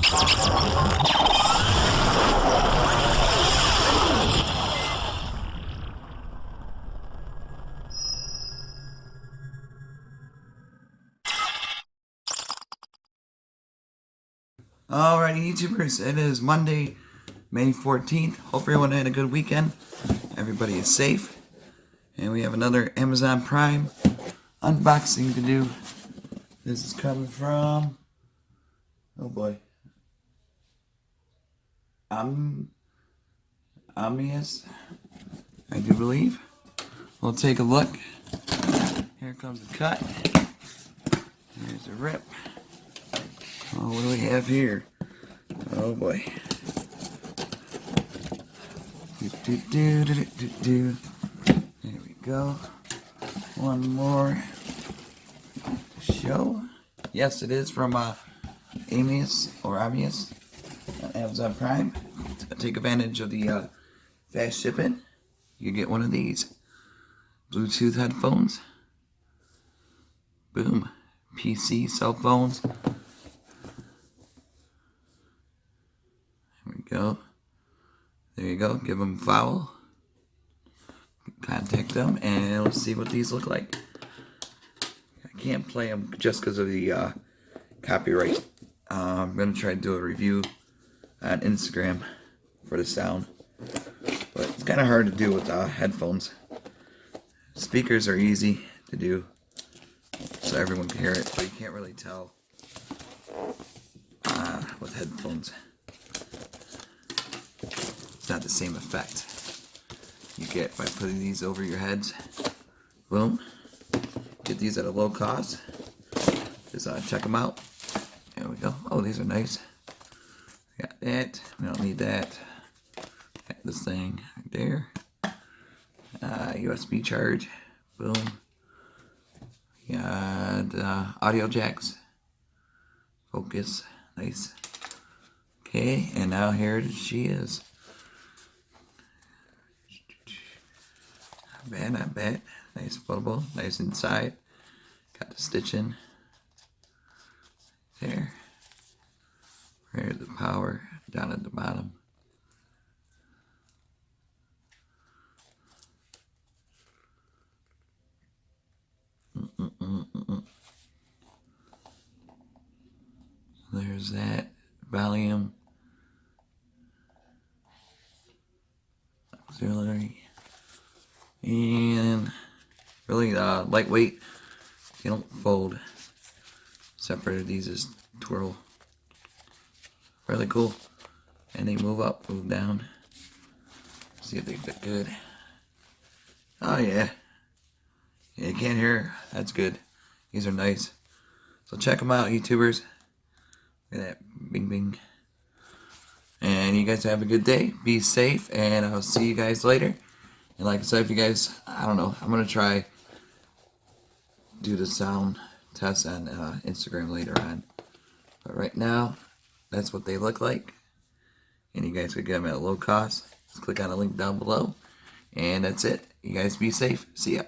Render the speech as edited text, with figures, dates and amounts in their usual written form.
Alrighty, YouTubers, it is Monday, May 14th. Hope everyone had a good weekend. Everybody is safe. And we have another Amazon Prime unboxing to do. This is coming from, oh boy, AOMAIS, I do believe. We'll take a look. Here comes the cut. Here's a rip. Oh, what do we have here? Oh boy. There we go. One more to show. Yes, it is from AOMAIS or AOMAIS on Amazon Prime. Take advantage of the fast shipping. You get one of these Bluetooth headphones. Boom. PC, cell phones. Go. There you go. Give them a follow. Contact them and we'll see what these look like. I can't play them just because of the copyright. I'm going to try to do a review on Instagram for the sound. But it's kind of hard to do with headphones. Speakers are easy to do so everyone can hear it, but you can't really tell with headphones. It's not the same effect you get by putting these over your heads. Boom. Get these at a low cost. Just check them out. There we go. Oh, these are nice. Got that. We don't need that. Got this thing right there. USB charge. Boom. Got audio jacks. Focus. Nice. Okay, and now here she is. Not bad, not bad. Nice foldable, nice inside. Got the stitching there. There's the power down at the bottom. There's that volume. Auxiliary. And really lightweight. You don't fold. Separated these is twirl. Really cool. And they move up, move down. See if they fit good. Oh yeah. Yeah, you can't hear. That's good. These are nice. So check them out, YouTubers. Look at that. Bing bing. And you guys have a good day. Be safe. And I'll see you guys later. And like I said, if you guys, I don't know, I'm going to try do the sound test on Instagram later on. But right now, that's what they look like. And you guys could get them at a low cost. Just click on the link down below. And that's it. You guys be safe. See ya.